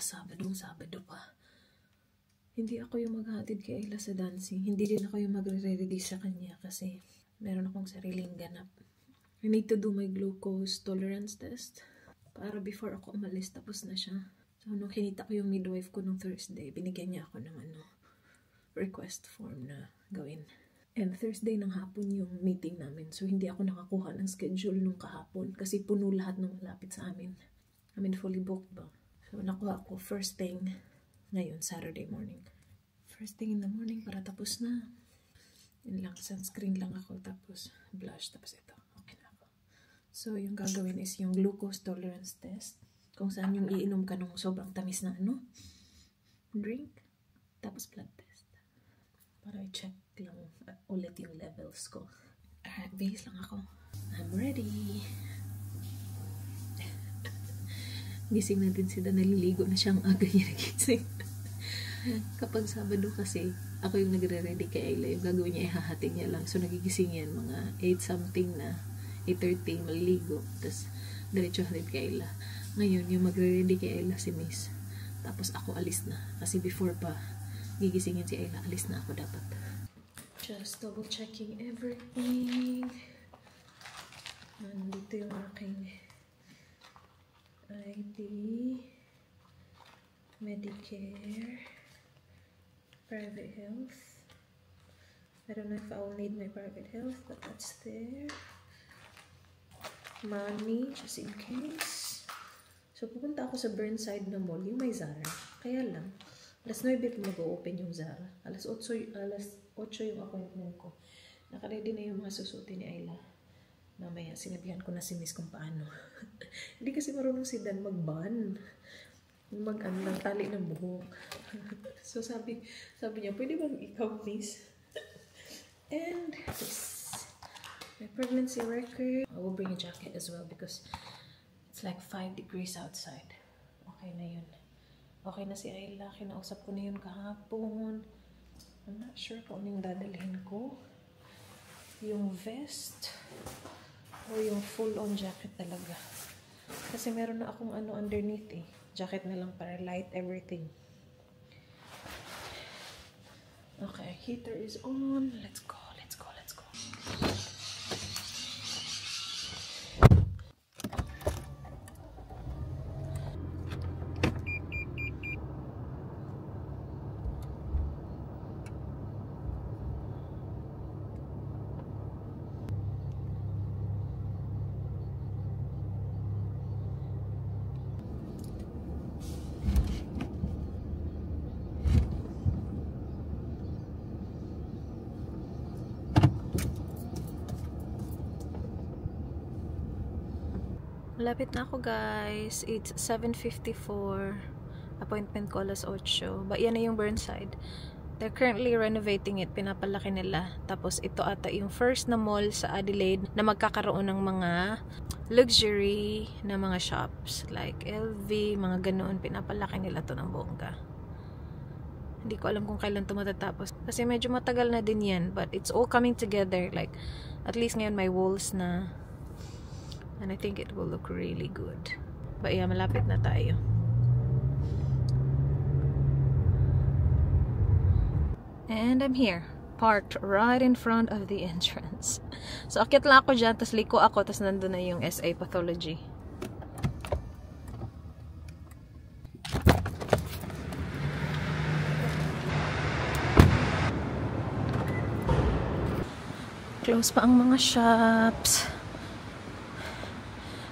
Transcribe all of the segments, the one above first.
Sabado pa. Hindi ako yung maghatid kay Ayla sa dancing. Hindi din ako yung magre-ready sa kanya kasi meron akong sariling ganap. I need to do my glucose tolerance test para before ako umalis tapos na siya. So, nung kinita ko yung midwife ko nung Thursday, binigyan niya ako ng request form na gawin. And Thursday ng hapon yung meeting namin. So, hindi ako nakakuha ng schedule nung kahapon kasi puno lahat ng malapit sa amin. I mean, fully booked ba? So, nakuha ko first thing ngayon, Saturday morning. First thing in the morning para tapos na. Yun lang, sunscreen lang ako, tapos blush, tapos ito. Okay na ako. So, yung gagawin is yung glucose tolerance test. Kung saan yung iinom ka nung sobrang tamis na drink. Tapos blood test. Para i-check lang ulit yung levels ko. Alright, base lang ako. I'm ready. Gising natin si Dan, naliligo na siyang aga niya nagising. Kapag Sabado kasi, ako yung nagre-ready kay Ayla. Yung gagawin niya, ihahatid niya lang. So, nagigising yan, mga 8 something na, 8:30, maliligo. Tapos, diretso hatid kay Ayla. Ngayon, yung magre-ready kay Ayla si Miss. Tapos, ako alis na. Kasi before pa, gigisingin si Ayla, alis na ako dapat. Just double checking everything. Nandito yung aking ID, Medicare, private health. I don't know if I'll need my private health, but that's there. Money, just in case. So, pupunta ako sa Burnside na mall, yung may Zara. Kaya lang, alas 9 pa mag-open yung Zara. Alas 8 yung appointment ko. Nakaready na yung mga susutin ni Ayla. Mamaya, sinabihan ko na si Miss kung paano. Hindi kasi marunong si Dan mag-ban. Mag-ano ng tali ng buhok. So, sabi niya, pwede bang ikaw, Miss? And this, my pregnancy record. I will bring a jacket as well because it's like 5 degrees outside. Okay na yun. Okay na si Ayla. Kinausap ko na yun kahapon. I'm not sure kung anong dadalhin ko. Yung vest o yung full-on jacket talaga. Kasi meron na akong underneath eh. Jacket na lang para light everything. Okay, heater is on. Let's go. Malapit na ako guys. It's 7:54. Appointment ko alas 8. But yan na yung Burnside. They're currently renovating it. Pinapalaki nila. Tapos ito ata yung first na mall sa Adelaide na magkakaroon ng mga luxury na mga shops. Like LV, mga ganoon. Pinapalaki nila to ng bongga. Hindi ko alam kung kailan to matatapos. Kasi medyo matagal na din yan. But it's all coming together. Like, at least ngayon may walls na. And I think it will look really good. But yeah, malapit na tayo. And I'm here. Parked right in front of the entrance. So, akyat lang ako dyan, tapos liko ako, tapos nandun na yung SA Pathology. Close pa ang mga shops.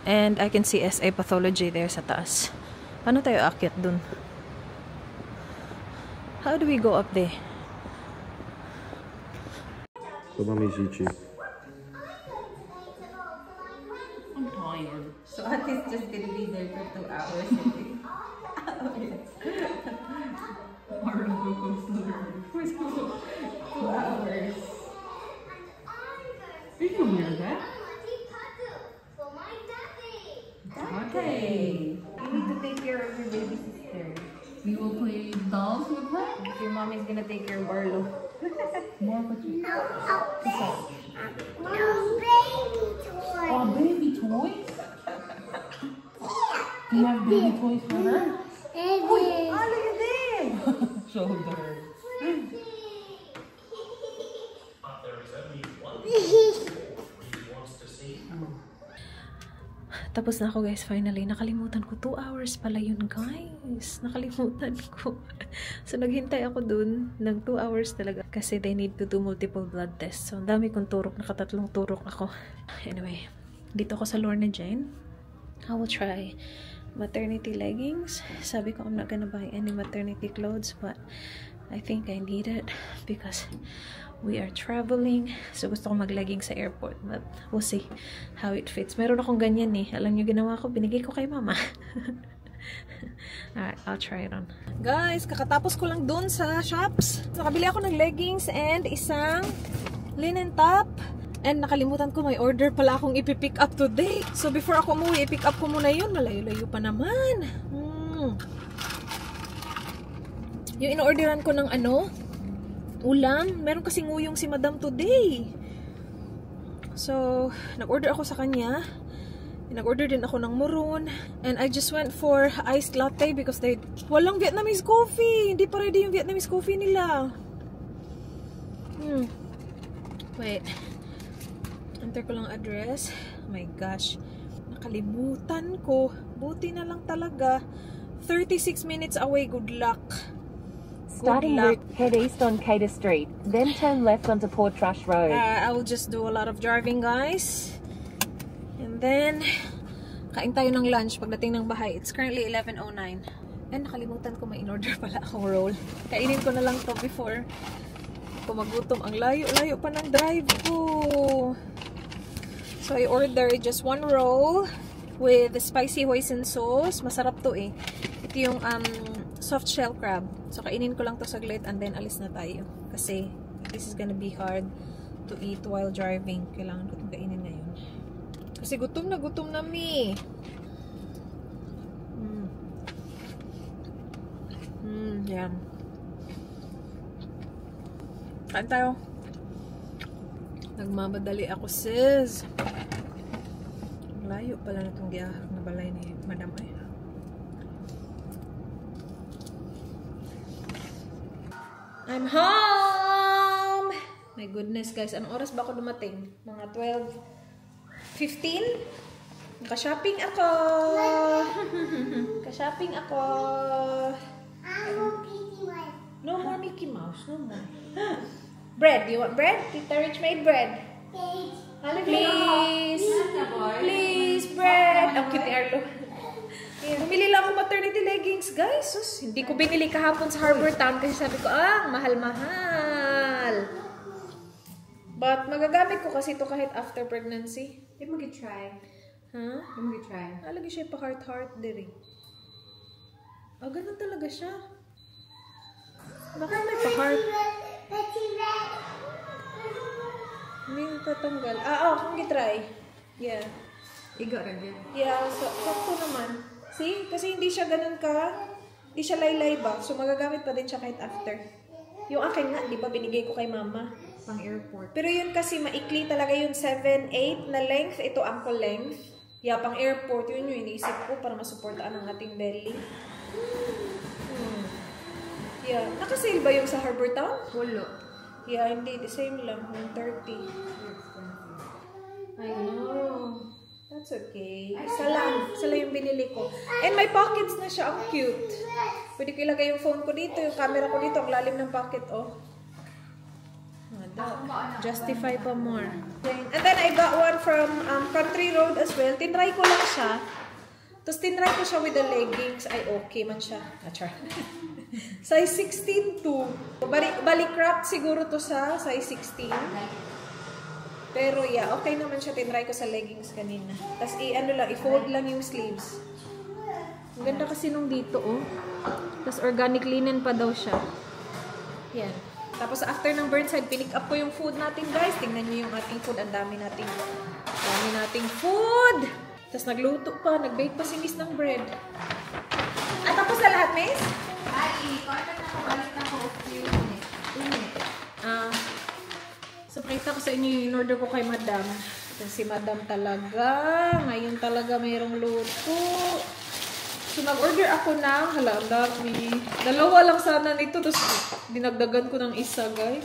And I can see SA Pathology there sa taas. Paano tayo aakyat dun? How do we go up there? So, Mommy's YouTube. I'm tired. So, Ati's just gonna be there for 2 hours. Or for 2 hours. You can wear that. Okay. You need to take care of your baby sister. You will play dolls with her? Your mommy's gonna take care of Barlow. More for you. No, baby toys. Oh, baby toys? You have baby toys for her? Eddie. Oh, look at them! Shoulder. Tapos na ako guys, finally. Nakalimutan ko. 2 hours pala yun guys. Nakalimutan ko. So naghintay ako dun ng 2 hours talaga. Kasi they need to do multiple blood tests. So ang dami kong turok. Nakatatlong turok ako. Anyway, dito ako sa Lorna Jane. I will try maternity leggings. Sabi ko I'm not gonna buy any maternity clothes, but I think I need it because we are traveling. So gusto ko mag-leggings sa airport, but we'll see how it fits. Meron akong ganyan eh. Alam niyo ginawa ko, binigay ko kay mama. Alright, I'll try it on. Guys, kakatapos ko lang dun sa shops. Nakabili ako ng leggings and isang linen top. And nakalimutan ko, may order pala akong ipipick up today. So before ako umuwi, ipick up ko muna yun. Malayo-layo pa naman. Yung in-orderan ko ng ano, ulam. Meron kasing nguyong si Madam today. So, nag-order ako sa kanya. Nag-order din ako ng maroon. And I just went for iced latte because walang Vietnamese coffee. Hindi pa ready yung Vietnamese coffee nila. Wait. Enter ko lang address. Oh my gosh. Nakalimutan ko. Buti na lang talaga. 36 minutes away. Good luck. Starting route, head east on Cater Street, then turn left onto Portrush Road. I will just do a lot of driving, guys. And then, kain tayo ng lunch pagdating ng bahay. It's currently 11:09. And nakalimutan ko may in-order pala akong roll. Kainin ko na lang to before ko magutom. Ang layo-layo pa ng drive ko. So, I ordered just 1 roll with the spicy hoisin sauce. Masarap to eh. Ito yung soft shell crab. So, kainin ko lang to saglit and then alis na tayo. Kasi, this is gonna be hard to eat while driving. Kailangan ko itong kainin ngayon. Kasi gutom na mi. Yan. Kain tayo. Nagmamadali ako, sis. Layo pala na itong giyahak na balay ni Madam ay. I'm home! My goodness, guys. Anong oras ba ako dumating? Mga 12:15? Naka-shopping ako! Naka-shopping ako! No more Mickey Mouse. No more. Bread. Do you want bread? Tita Rich made bread. Please. Please, bread. Ang cute ni Arlo. Bumili lang ako maternity leggings, guys. Sus, hindi ko binili kahapon sa Harbor Town kasi sabi ko, mahal-mahal. But magagamit ko kasi ito kahit after pregnancy. Hindi mo try. Huh? Hindi mo try. Lagi siya pa heart-heart diri. Ganun talaga siya. Bakit may pa-heart? Hindi natatanggal. Kung gitry. Yeah. Iga rin yan. Yeah, sakto naman. See? Kasi hindi siya ganun hindi siya laylay ba? So, magagamit pa din siya kahit after. Yung akin nga, di ba, binigay ko kay mama. Pang airport. Pero yun kasi, maikli talaga yung 7-8 na length. Ito, ankle length. Yeah, pang airport. Yun yung iniisip ko para masuportaan ang ating belly. Yeah. Nakasale ba yung sa Harbor Town? Pulo. Yeah, hindi. The same lang. 130. I know. That's okay. Isa lang yung binili ko. And may pockets na siya. Ang cute. Pwede ko ilagay yung phone ko dito. Yung camera ko dito. Ang lalim ng pocket, oh. Justify pa more. And then I got one from Country Road as well. Tinry ko lang siya. Tapos tinry ko siya with the leggings. Ay, okay man siya. Achar. Size 16 to. Bali cropped siguro to sa size 16. Pero yeah, okay naman siya. Tinry ko sa leggings kanina. Tapos i-fold lang yung sleeves. Ang ganda kasi nung dito, oh. Tapos organic linen pa daw siya. Yan. Tapos after ng Burnside, pinick up ko yung food natin, guys. Tingnan nyo yung ating food. Ang dami nating food. Tapos nagluto pa. Nag-bake pa si Miss ng bread. At tapos na lahat, Miss? Contact na ko. Balik na ko. So, pakita ko sa inyo yung in-order ko kay Madam. Ito si Madam talaga. Ngayon talaga mayroong luto. So, nag-order ako ng, hala, ang dami. Dalawa lang sana nito, tapos dinagdagan ko ng isa, guys.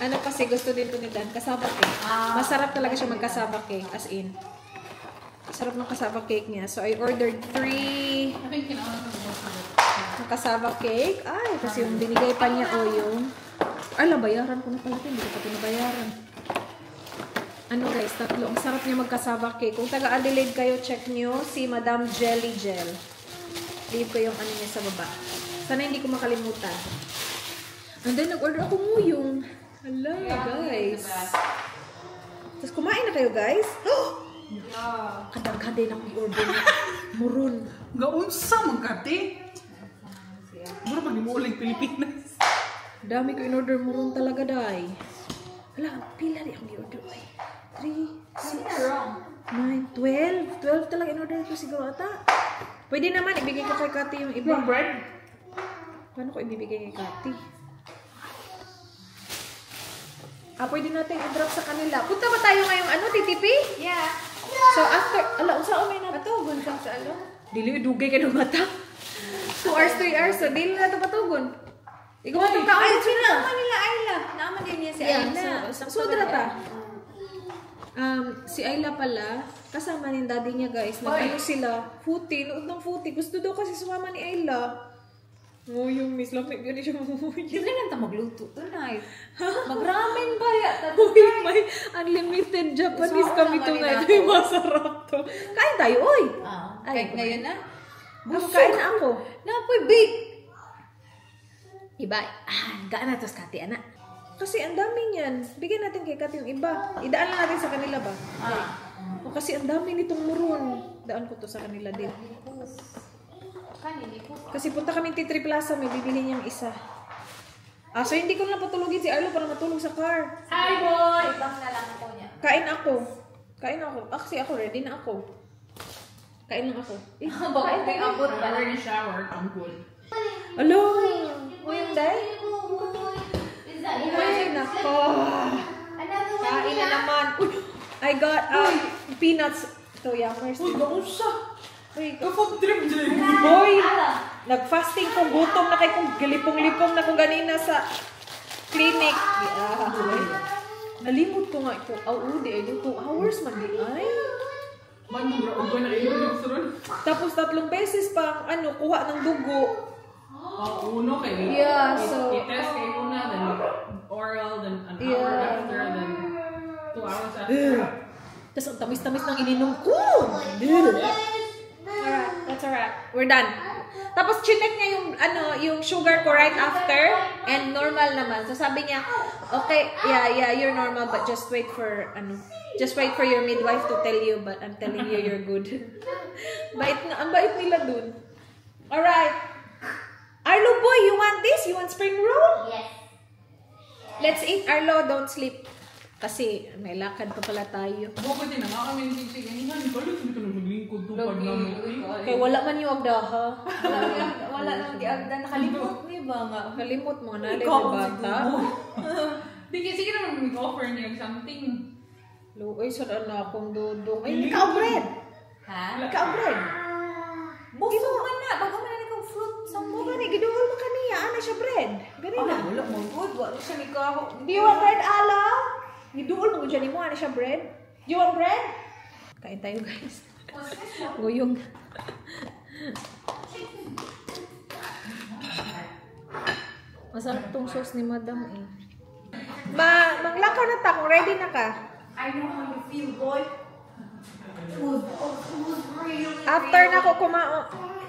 Ano kasi, gusto din ko ni Dan, kasaba cake. Masarap talaga siya magkasaba cake, as in. Sarap ng kasaba cake niya. So, I ordered 3 kasaba cake. Ay, kasi yung binigay pa niya, o yung... Ay, nabayaran ko na pala ito. Hindi ko pa pinabayaran. Ano guys, 3. Ang sarap niya magkasaba cake. Kung taga-Adelaide kayo, check nyo si Madam Jelly Gel. Leave ko yung ano niya sa baba. Sana hindi ko makalimutan. And then, nag-order ako nguyong. Hala, guys. Tapos, kumain na kayo, guys. Kadang-kadang ang i-order na. Murun. Gaunsa magkati? Mura pag mo uling Pilipinas. Dami ko in-order murun talaga, day. Hala, pila di ang i-order. 3, 6, 9, 12. 12 talaga in-order ko siguro ata. Pwede naman, ibigay ko kay Kati yung iba. Bread? Paano ko ibibigay kay Kati? Pwede natin i-drop sa kanila. Punta ba tayo ngayong ano, TTP? Yeah. So after, unsa umay na? Patugon ka sa ano? Dili, dugay ka ng mata. 2 hours, 3 hours. So, dili na ito patugon. Ikaw matong kaon. Ay, naman nila Ayla. Naman din niya si Ayla. Sudrata. Si Ayla pala, kasama ni daddy niya, guys. Nag-ano sila, footy, nood ng footy. Gusto daw kasi sumama ni Ayla. Yung Miss Lamig, gano'n siya mamuhay. Hindi lang ta magluto tonight. Mag-ramen ba ya? Uy, may unlimited Japanese kami tonight. Ay, masarap to. Kain tayo, uy! Kahit ngayon na. Kain na ako. Napoy bake. Iba, gaan na ito sa Kati, anak. Kasi ang dami niyan. Bigyan natin kay Kati yung iba. Idaan lang natin sa kanila ba? O kasi ang dami nitong murun. Daan ko to sa kanila din. Kasi punta kami T3 Plaza, may bibili niyang isa. So hindi ko na patulugin si Arlo para matulog sa car. Hi boy! Ibang na lang ako niya. Kain ako. Kasi ako, ready na ako. Kain lang ako. Bakit may abot ba? Shower na shower, I'm good. Alo! Nguyong day? Ay, nako. Kain na naman. Uy! I got peanuts. Ito, yummers. Uy, gaunsa? Uy, Kapag trip dyan. boy! Nag-fasting kong gutom na kay kong galipong-lipong na kong ganina sa clinic. Nalimot ko nga ito. Di ay 2 hours man di ay. Ugo na kayo sunod. Tapos 3 beses pang kuha ng dugo. Uno kayo. Yeah, so... I-test kayo una, then oral, then an hour after, then 2 hours after. Tapos ang tamis-tamis ng ininom ko. Alright, that's alright. We're done. Tapos chinek niya yung sugar ko right after and normal naman. So sabi niya, okay, yeah, you're normal but just wait for your midwife to tell you, but I'm telling you you're good. Ang bait nila dun. Alright. Arlo boy, you want this? You want spring roll? Yes. Let's eat, Arlo, don't sleep. Kasi may lakad pa pala tayo. Bakit din nga kami yung sige, hindi ko alam kung ito naglingkod doon pag namin. Kaya wala man yung agdaha. Wala nang giagda. Nakalimot niya ba nga? Kalimot mo na, may bata. Di kasi sige naman mag-offer niya something. Luoy, saan na akong dudong. Ay, hindi ka bread. Ha? Hindi ka bread. Buso man na. Bago man na ikong fruit. Mo gani, giduol mo kaniya. Ano siya bread? Gani na. Wala mo good. Wala siya ni kaho. Do you want bread, Ala? Giduol mo dyan mo. Ano siya bread? Do you want bread? Kain tayo, guys. Guyong. Masarap tong sauce ni Madam eh. Manglakaw na ta kung ready na ka. I know how you feel, boy. After na ko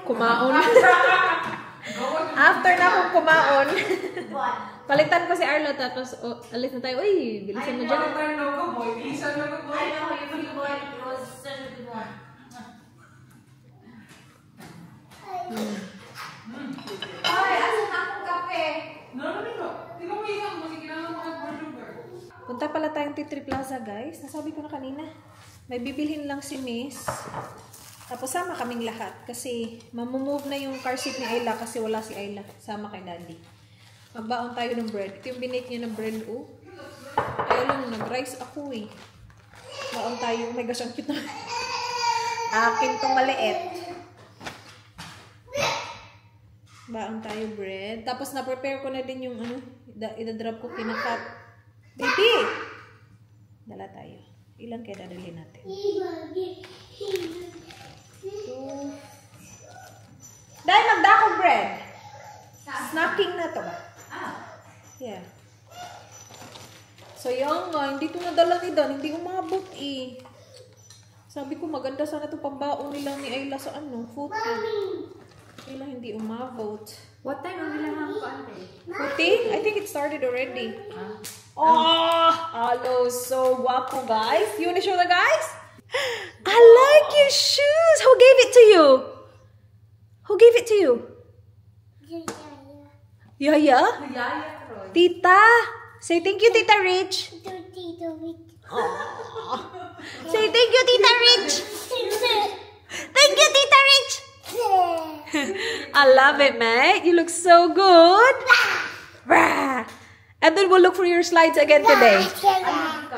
kumaon. After na akong kumaon. Palitan ko si Arlo tapos alis na tayo. Uy, bilisan mo dyan. I know how you feel, boy. It was such a good one. Ay, asan na akong kape? Hindi ko may isang kasi kailangan mo sugar. Punta pala tayong T3 Plaza, guys. Nasabi ko na kanina. May bibilhin lang si Miss. Tapos sama kaming lahat. Kasi mamumove na yung car seat ni Ayla kasi wala si Ayla. Sama kay Daddy. Magbaon tayo ng bread. Ito yung binake niya ng bread, oh. Kaya lang, nag-rice ako eh. Baon tayo. Oh my gosh, ang cute na. Akin tong maliit. Baon tayo bread. Tapos na-prepare ko na din yung ano, idadrop ko kinakat. Baby! Dala tayo. Ilan kaya dadalhin natin? 2. Dahil magdakong bread. Snacking na to ba? Yeah. So yung hindi ko nadala ni Dan, hindi umabot eh. Sabi ko maganda sana itong pambaon nila ni Ayla sa ano, footing. Ayla hindi umabot. What time ang nilang ko ate? Footing? I think it started already. Oh, Alo, so guapo guys. You wanna show the guys? I like your shoes. Who gave it to you? Who gave it to you? Yaya? Tita. Say thank you, Tita Rich. Say thank you, Tita Rich. Thank you, Tita Rich. I love it, mate. You look so good. And then we'll look for your slides again today.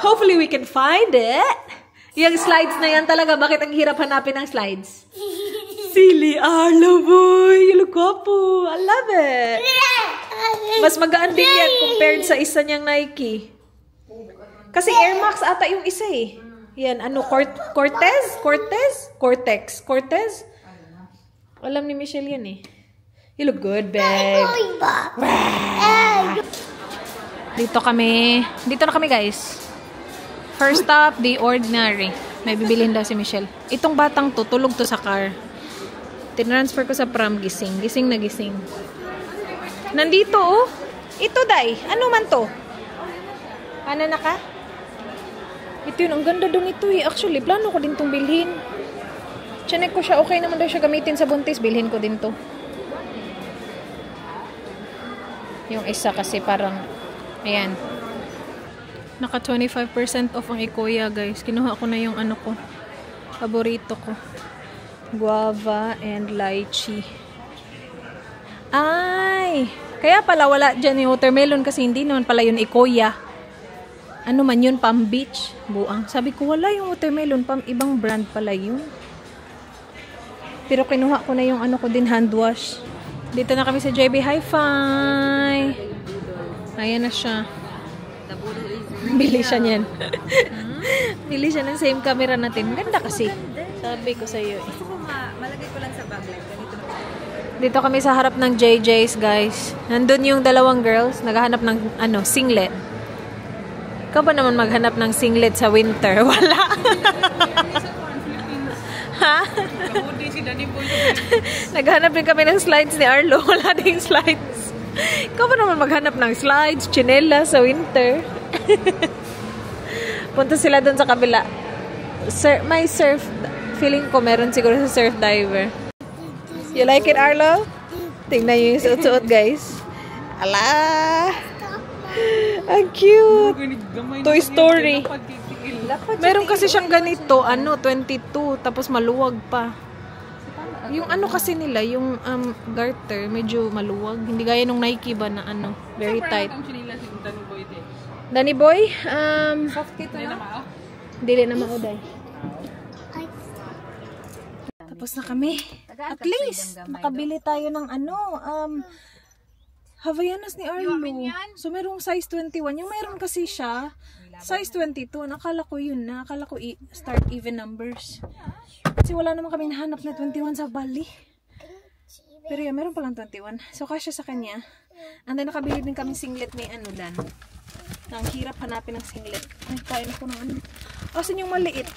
Hopefully we can find it. Yung slides na yan talaga, bakit ang hirap hanapin ng slides? Silly Arlo boy. You look guapo. I love it. Mas magaan din yan compared sa isa niyang Nike. Kasi Air Max ata yung isa eh. Yan, ano, Cortez? Alam ni Michelle yan eh. You look good, babe. Dito na kami guys. First stop, The Ordinary. May bibilhin daw si Michelle. Itong batang to, tulog to sa car. Tinransfer ko sa pram, gising. Gising na gising. Nandito oh. Ito day. Ano man to? Ano na ka? Ito yun. Ang ganda doon ito eh. Actually, plano ko din itong bilhin. Chinek ko siya. Okay naman daw siya gamitin sa buntis. Bilhin ko din to. Yung isa kasi parang ayan. Naka 25% off ang Ikoya guys. Kinuha ko na yung ano ko. Paborito ko. Guava and lychee. Ay! Kaya pala wala dyan yung watermelon kasi hindi naman pala yun Ikoya. Ano man yun? Palm Beach. Buang. Sabi ko wala yung watermelon. Ibang brand pala yun. Pero kinuha ko na yung ano ko din hand wash. Dito na kami sa JB Hi-Fi. Ayan na siya. Bili siya niyan. Bili siya ng same camera natin. Ganda kasi. Sabi ko sa iyo. Malagay ko lang sa backlight. Dito kami sa harap ng JJ's, guys. Nandun yung dalawang girls. Naghahanap ng singlet. Ikaw ba naman maghanap ng singlet sa winter? Wala. Ha? Naghanap din kami ng slides ni Arlo. Wala ding slides. Ikaw ba naman maghanap ng slides, chinela sa winter? Punta sila dun sa kabila. May surf. Feeling ko meron siguro sa surf diver. You like it, Arlo? Tingnan nyo yung suot-suot, guys. Ala! Ang cute! Toy Story. Meron kasi siyang ganito, 22, tapos maluwag pa. Yung ano kasi nila, yung garter, medyo maluwag. Hindi gaya nung Nike ba na very tight. Danny Boy? Soft kito na? Dili na mauday. Tapos na kami. At least, makabili tayo ng Havaianas ni Arlo. So, merong size 21. Yung meron kasi siya, size 22. Nakala ko yun na. Nakala ko start even numbers. Kasi wala naman kami nahanap na 21 sa Bali. Pero yun, meron palang 21. So, kasya sa kanya. And then, nakabili din kami singlet ni Dan. Ang hirap hanapin ng singlet. Ay, kain ako ng ano. Asan yung maliit?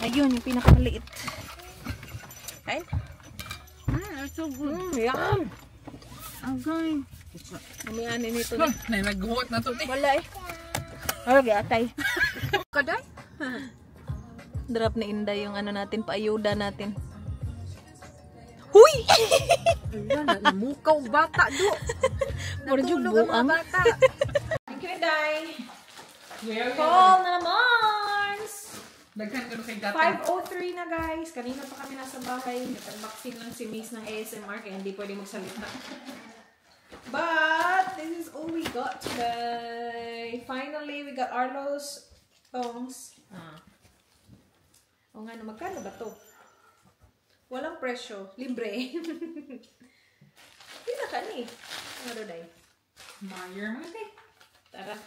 Ayun, yung pinakamaliit. Kain? It's so good. Yum! Okay. Mamianin nito. Nag-vote na to. Wala eh. Wala, atay. Kaday? Drop ni Inday yung natin, paayuda natin. Huy! Ayan, namukaw bata do. Natulog ang mga bata. Thank you, Inday. Call na naman! Daghan ka kay gata. 5:03 na guys. Kanina pa kami nasa bahay. Nag-vaccine lang si Miss ng ASMR kaya hindi pwede magsalita. But this is all we got today. Finally, we got Arlo's thongs. O nga na, magkano ba to? Walang presyo. Libre. kani. Ano day? Meyer mga Tara.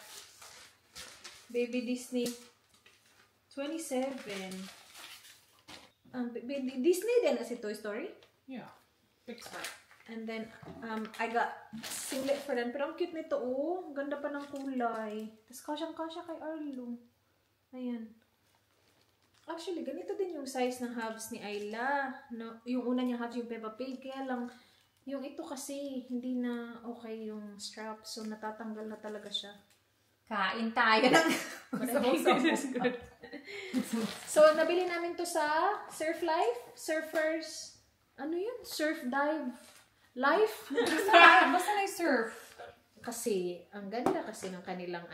Baby Disney 27. Disney din na si Toy Story. Yeah. Pixar. And then, I got singlet for them. Pero ang cute nito, oh. Ganda pa ng kulay. Tapos kasyang-kasya kay Arlo. Ayan. Actually, ganito din yung size ng halves ni Ayla. No, yung una niya halves yung Peppa Pig. Kaya lang, yung ito kasi, hindi na okay yung strap. So, natatanggal na talaga siya. Kain tayo ng So, nabili namin to sa Surf Life. Surfers, ano yun? Surf Dive Life? Basta na surf. Kasi, ang ganda kasi ng kanilang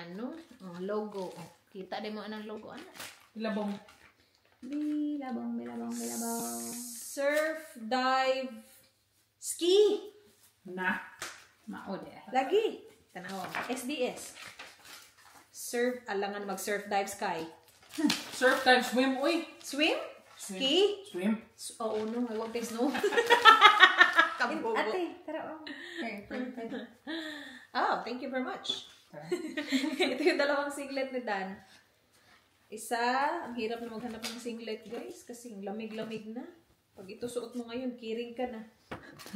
logo. Kita din mo anong logo, Labong. Bilabong. Surf, dive, ski. Na. Maod eh. Lagi. Tanawa. SDS. Surf, alangan mag-surf, dive, sky. Surf time, swim, uy. Swim? Ski? Swim. Oo, no. I want this, no. Ate, tara. Okay, perfect. Oh, thank you very much. Ito yung dalawang singlet ni Dan. Isa, ang hirap na maghanap ng singlet, guys. Kasi lamig-lamig na. Pag ito suot mo ngayon, kirig ka na.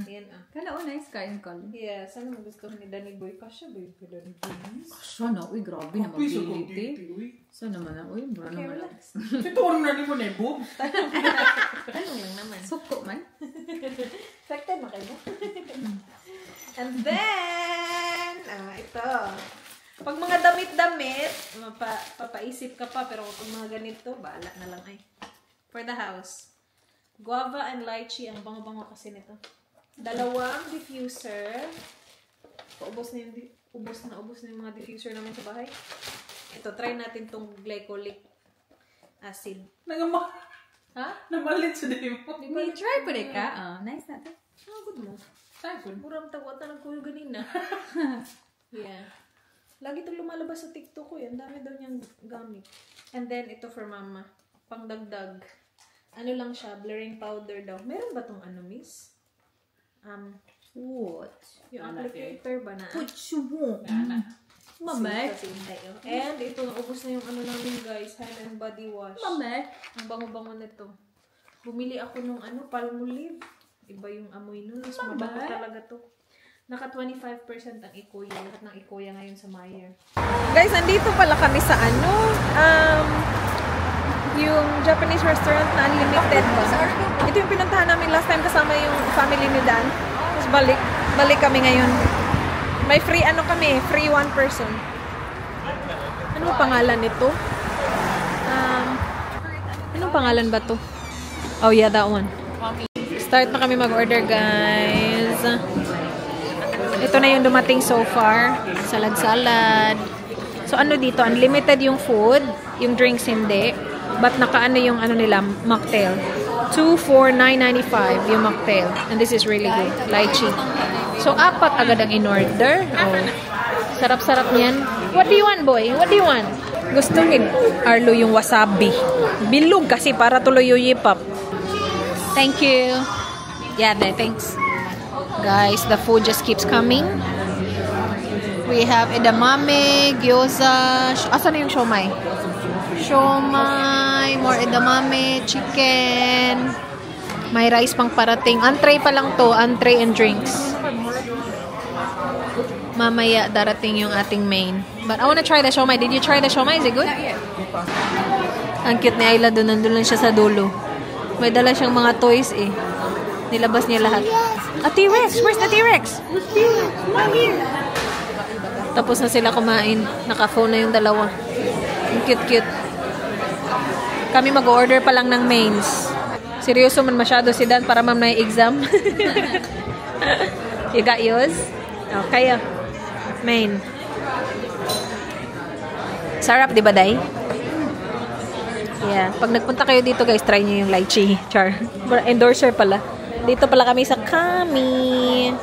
Ayan, Kala, nice kain color. Yeah, sana magustuhan ni Danny Boy. Kasya ba yung Danny Boy? Sana, uy, grabe na mag-bility. Sana naman na, uy, mura Okay, naman. relax. Ito ano na mo na boob. Tanong lang naman. Suko man. Affected mo kayo. And then, ito. Pag mga damit-damit, papaisip ka pa, pero kung mga ganito, baala na lang ay. For the house. Guava and lychee, ang bango-bango kasi nito. Dalawang diffuser. Ubos na yung mga diffuser namin sa bahay. Ito, try natin tong glycolic acid. Namalit sa day mo. May try pa rin ka. Oh, nice na to. Good mo. Typhoon. Muram tawata ng kuyo ganina. Yeah. Lagi itong lumalabas sa TikTok ko. Ang dami daw niyang gamit. And then, ito for mama. Pangdagdag. Ano lang siya, blurring powder daw. Meron ba tong miss? What? Yung applicator ba na? What you want? Mama? And ito, naubos na yung namin guys, hand and body wash. Mama? Ang bango-bango nito. Bumili ako nung Palmolive. Iba yung amoy nun. Mas mabango talaga to. Naka 25% ang Ikuya. Lahat ng Ikuya ngayon sa Meyer. Guys, nandito pala kami sa yung Japanese restaurant na unlimited ba? Ito yung pinuntahan namin last time kasama yung family ni Dan. Tapos balik kami ngayon. May free free one person. Anong pangalan nito? Anong pangalan ba to? Oh yeah, that one. Start na kami mag-order, guys. Ito na yung dumating so far. Salad-salad. So ano dito? Unlimited yung food. Yung drinks hindi. But nakaano yung nila, mocktail. 249.95 yung mocktail. And this is really good. Lychee. So, 4 agad ang in-order. Oh. Sarap-sarap niyan. What do you want, boy? What do you want? Gusto ni Arlo yung wasabi. Bilog kasi para tuloy yung yipap. Thank you. Yeah, thanks. Guys, the food just keeps coming. We have edamame, gyoza. Asan na yung siomai? Siomai, more edamame, chicken. May rice pang parating. Entree pa lang to. Entree and drinks. Mamaya darating yung ating main. But I wanna try the siomai. Did you try the siomai? Is it good? Ang cute ni Ayla doon. Nandun lang siya sa dulo. May dala siyang mga toys eh. Nilabas niya lahat. A T-Rex! Where's the T-Rex? Tapos na sila kumain. Naka-phone na yung dalawa. Ang cute-cute. Kami mag-order pa lang ng mains. Seryoso man masyado si Dan para may exam. You got yours? Okay. Main. Sarap, di ba, Day? Yeah. Pag nagpunta kayo dito, guys, try nyo yung lychee. Char. Endorser pala. Dito pala kami sa Kami.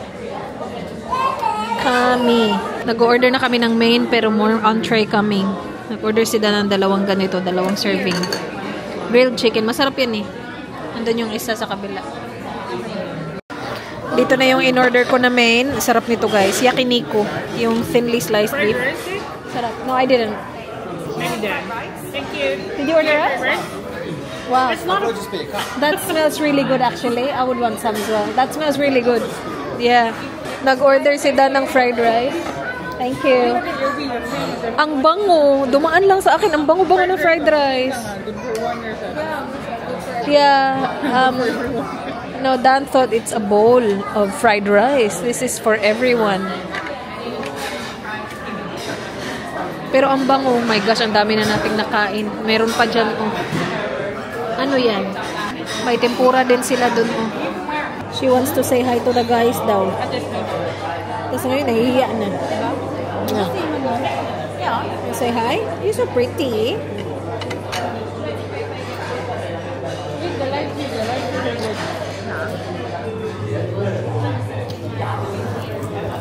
Nag-order na kami ng main pero more entree coming. Nag-order sila ng dalawang ganito, dalawang serving. Grilled chicken. Masarap yan eh. Nandun yung isa sa kabila. Dito na yung in-order ko na main. Sarap nito guys. Yakiniku. Yung thinly sliced beef. Sarap. No, I didn't. Maybe dad. Thank you. Did you order it? Wow. It's not a That smells really good actually. I would want some as well. That smells really good. Yeah. Nag-order si Dan ng fried rice. Thank you. Ang bango. Dumaan lang sa akin. Ang bango-bango ng fried rice. Yeah. No, Dan thought it's a bowl of fried rice. This is for everyone. Pero ang bango, oh my gosh, ang dami na nating nakain. Meron pa dyan, oh. Ano yan? May tempura din sila dun, oh. She wants to say hi to the guys daw. Tapos ngayon, nahihiya na. Yeah. You say hi? You're so pretty.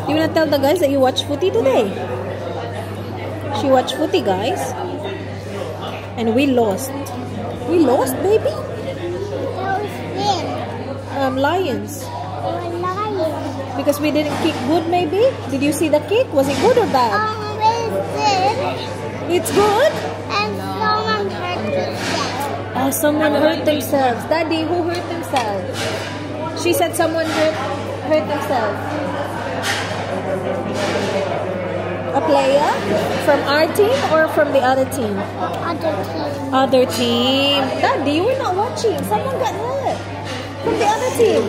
You wanna tell the guys that you watch footy today? She watched footy, guys. And we lost. We lost, baby? Lions. Because we didn't kick good, maybe? Did you see the kick? Was it good or bad? It's good? And someone hurt themselves. Oh, someone hurt themselves. Daddy, who hurt themselves? She said someone hurt themselves. A player? From our team or from the other team? Other team. Other team. Daddy, you were not watching. Someone got hurt. From the other team.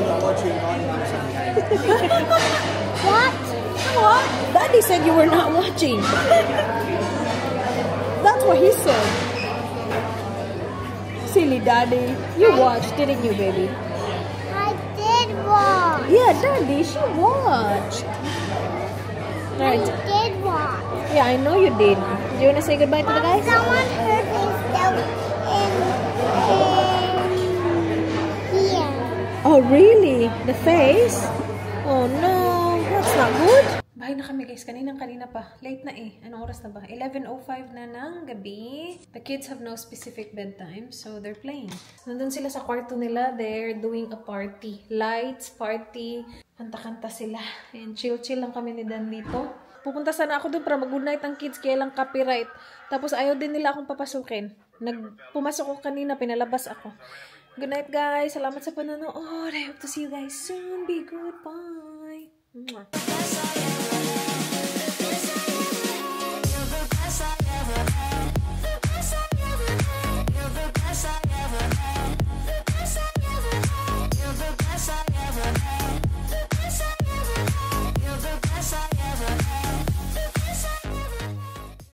What? What? Daddy said you were not watching. That's what he said. Silly Daddy. You watched, didn't you, baby? I did watch. Yeah, Daddy, she watched. I Right. did watch. Yeah, I know you did. Do you want to say goodbye to the guys? Someone hurt himself in here. Oh, really? The face? Oh, no. That's not good. Bahay na kami, guys. Kanina pa. Late na eh. Anong oras na ba? 11:05 na ng gabi. The kids have no specific bedtime, so they're playing. Nandun sila sa kwarto nila. They're doing a party. Lights, party. Kanta-kanta sila. And chill-chill lang kami ni Dan dito. Pupunta sana ako dun para mag-good night ang kids kaya lang copyright. Tapos ayaw din nila akong papasukin. Pumasok ko kanina, pinalabas ako. Good night, guys. Salamat sa panonood. I hope to see you guys soon. Be good. Bye. Mwah.